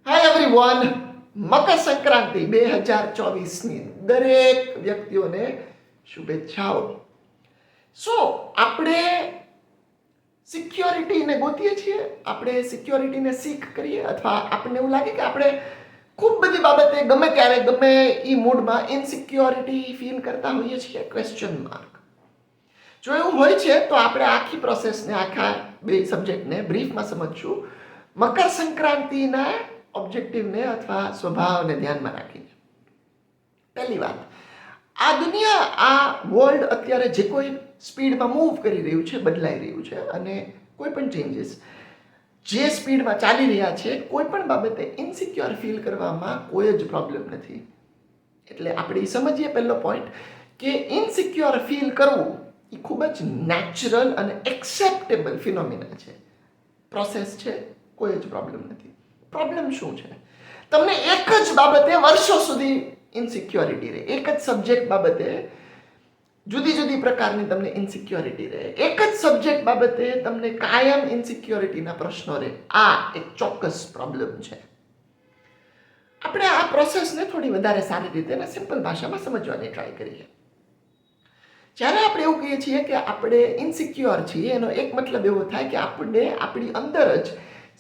Hi everyone, Makar Sankranti 2024ની દરેક વ્યક્તિઓને શુભેચ્છાઓ. આપણે સિક્યોરિટીને ગોતીએ છીએ, આપણે સિક્યોરિટીને સીખ કરીએ, અથવા આપણને એવું લાગે કે આપણે ખૂબ બધી બાબતે ગમે ત્યારે ગમે એ મૂડમાં ઇનસિક્યોરિટી ફીલ કરતા હોઈએ છીએ? Question mark. જો એવું હોય છે તો આપણે આખી પ્રોસેસને, આખા બે સબ્જેક્ટને બ્રીફમાં સમજશું મકર સંક્રાંતિના ઓબ્જેક્ટિવને અથવા સ્વભાવને ધ્યાનમાં રાખીને. પહેલી વાત, આ દુનિયા, આ વર્લ્ડ અત્યારે જે કોઈ સ્પીડમાં મૂવ કરી રહ્યું છે, બદલાઈ રહ્યું છે, અને કોઈ પણ ચેન્જીસ જે સ્પીડમાં ચાલી રહ્યા છે, કોઈ પણ બાબતે ઇનસિક્યોર ફીલ કરવામાં કોઈ જ પ્રોબ્લેમ નથી. એટલે આપણે સમજીએ પહેલો પોઈન્ટ કે ઇનસિક્યોર ફીલ કરવું એ ખૂબ જ નેચરલ અને એક્સેપ્ટેબલ ફિનોમિના છે, પ્રોસેસ છે, કોઈ જ પ્રોબ્લેમ નથી. પ્રોબ્લેમ શું છે? તમને એક જ બાબતે વર્ષો સુધી ઇનસિક્યોરિટી રહે, એક જ સબ્જેક્ટ બાબતે જુદી જુદી પ્રકારની તમને ઇનસિક્યોરિટી રહે, એક જ સબ્જેક્ટ બાબતે તમને કાયમ ઇનસિક્યોરિટીના પ્રશ્નો રહે. આ એક ચોક્કસ પ્રોબ્લેમ છે. આપણે આ પ્રોસેસને થોડી વધારે સારી રીતે અને સિમ્પલ ભાષામાં સમજવાની ટ્રાય કરીએ. જ્યારે આપણે એવું કહીએ છીએ કે આપણે ઇનસિક્યોર છીએ, એનો એક મતલબ એવો થાય કે આપણે આપણી અંદર જ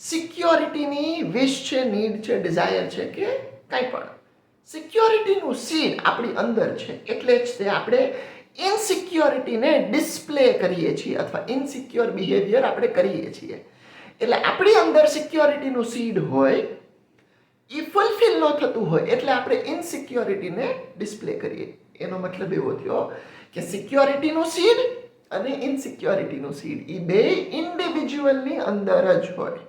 સિક્યોરિટીની વિશ છે, નીડ છે, ડિઝાયર છે, કે કંઈ પણ સિક્યોરિટીનું સીડ આપણી અંદર છે. એટલે જ તે આપણે ઇનસિક્યોરિટીને ડિસ્પ્લે કરીએ છીએ અથવા ઇનસિક્યોર બિહેવિયર આપણે કરીએ છીએ. એટલે આપણી અંદર સિક્યોરિટીનું સીડ હોય, એ ફૂલફિલ ન થતું હોય, એટલે આપણે ઇનસિક્યોરિટીને ડિસ્પ્લે કરીએ. એનો મતલબ એવો થયો કે સિક્યોરિટીનું સીડ અને ઇનસિક્યોરિટીનું સીડ એ બે ઇન્ડિવિજ્યુઅલની અંદર જ હોય.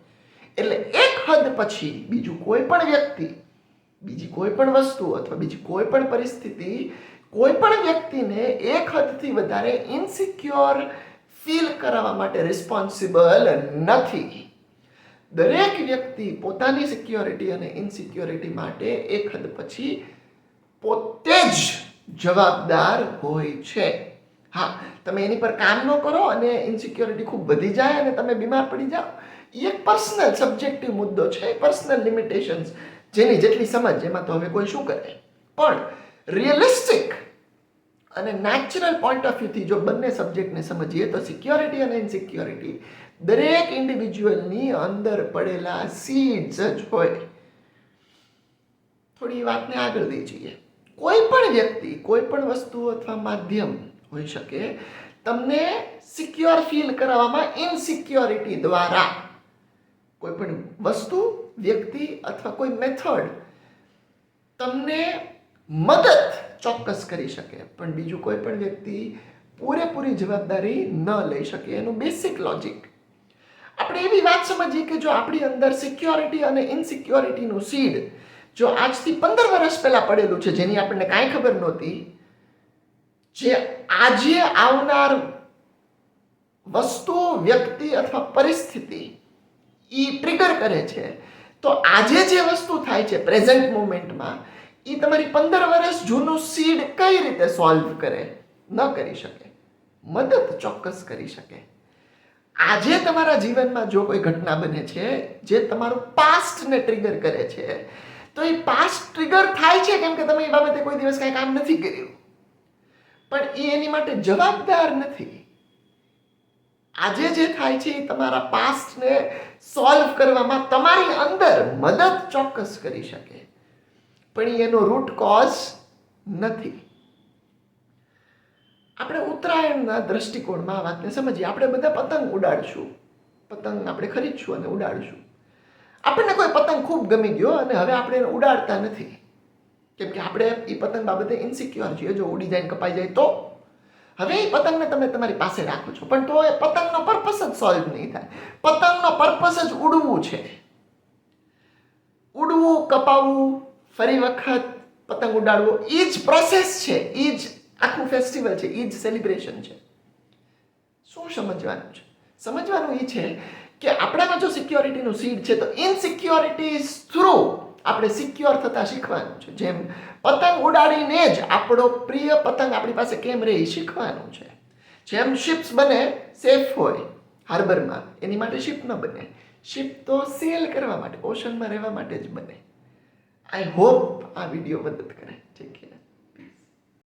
એટલે એક હદ પછી બીજું કોઈ પણ વ્યક્તિ, બીજી કોઈ પણ વસ્તુ અથવા બીજી કોઈ પણ પરિસ્થિતિ કોઈ પણ વ્યક્તિને એક હદથી વધારે ઇનસિક્યોર ફીલ કરાવવા માટે રિસ્પોન્સિબલ નથી. દરેક વ્યક્તિ પોતાની સિક્યોરિટી અને ઇનસિક્યોરિટી માટે એક હદ પછી પોતે જ જવાબદાર હોય છે. હા, તમે એની પર કામ ન કરો અને ઇનસિક્યોરિટી ખૂબ વધી જાય અને તમે બીમાર પડી જાઓ, એ એક પર્સનલ સબ્જેક્ટિવ મુદ્દો છે, પર્સનલ લિમિટેશન્સ, જેની જેટલી સમજ એમાં તો હવે કોઈ શું કરે. પણ રિયલિસ્ટિક અને નેચરલ પોઈન્ટ ઓફ વ્યૂથી જો બંને સબ્જેક્ટને સમજીએ તો સિક્યોરિટી અને ઇનસિક્યોરિટી દરેક ઇન્ડિવિજ્યુઅલની અંદર પડેલા સીડ્સ જ હોય. થોડી વાતને આગળ લઈ જઈએ. કોઈ પણ વ્યક્તિ, કોઈ પણ વસ્તુ અથવા માધ્યમ હોઈ શકે, તમને સિક્યોર ફીલ કરાવવામાં ઇનસિક્યોરિટી દ્વારા કોઈ પણ વસ્તુ, વ્યક્તિ અથવા કોઈ મેથડ તમને મદદ ચોક્કસ કરી શકે, પણ બીજું કોઈ પણ વ્યક્તિ પૂરેપૂરી જવાબદારી ન લઈ શકે. એનું બેસિક લોજિક. આપણે એવી વાત સમજીએ કે જો આપણી અંદર સિક્યોરિટી અને ઇનસિક્યોરિટીનું સીડ જો આજથી 15 વર્ષ પહેલા પડેલું છે, જેની આપણને કાંઈ ખબર નહોતી, જે આજે આવનાર વસ્તુ, વ્યક્તિ અથવા પરિસ્થિતિ એ ટ્રિગર કરે છે, તો આજે જે વસ્તુ થાય છે પ્રેઝન્ટ મોમેન્ટમાં, એ તમારી 15 વર્ષ જૂનું સીડ કઈ રીતે સોલ્વ કરે? ન કરી શકે. મદદ ચોક્કસ કરી શકે. આજે તમારા જીવનમાં જો કોઈ ઘટના બને છે જે તમારું પાસ્ટને ટ્રિગર કરે છે, તો એ પાસ્ટ ટ્રિગર થાય છે કેમ કે તમે એ બાબતે કોઈ દિવસ કાંઈ કામ નથી કર્યું, પણ એ એની માટે જવાબદાર નથી. આજે જે થાય છે એ તમારા પાસ્ટને સોલ્વ કરવામાં તમારી અંદર મદદ ચોક્કસ કરી શકે, પણ એનો રૂટ કોઝ નથી. આપણે ઉત્તરાયણના દ્રષ્ટિકોણમાં આ વાતને સમજીએ. આપણે બધા પતંગ ઉડાડશું, પતંગ આપણે ખરીદશું અને ઉડાડશું. આપણને કોઈ પતંગ ખૂબ ગમી ગયો અને હવે આપણે એને ઉડાડતા નથી, કેમ કે આપણે એ પતંગ બાબતે ઇનસિક્યોર છીએ. જો ઉડી જાય, કપાઈ જાય તો હવે એ પતંગને તમે તમારી પાસે રાખો છો, પણ તો એ પતંગનો પર્પસ જ સોલ્વ નહીં થાય. પતંગનો પર્પસ જ ઉડવું છે. ઉડવું, કપાવવું, ફરી વખત પતંગ ઉડાડવો, એ જ પ્રોસેસ છે, એ જ આખું ફેસ્ટિવલ છે, એ જ સેલિબ્રેશન છે. શું સમજવાનું છે? સમજવાનું એ છે કે આપણામાં જો સિક્યોરિટીનું સીડ છે તો ઇનસિક્યોરિટી થ્રુ આપણે સિક્યોર થતા શીખવાનું છે. જેમ પતંગ ઉડાડીને જ આપણો પ્રિય પતંગ આપણી પાસે કેમ રહે એ શીખવાનું છે. જેમ શિપ્સ બને સેફ હોય હાર્બરમાં, એની માટે શિપ ન બને. શિપ તો સેલ કરવા માટે, ઓશનમાં રહેવા માટે જ બને. આઈ હોપ આ વિડીયો મદદ કરે.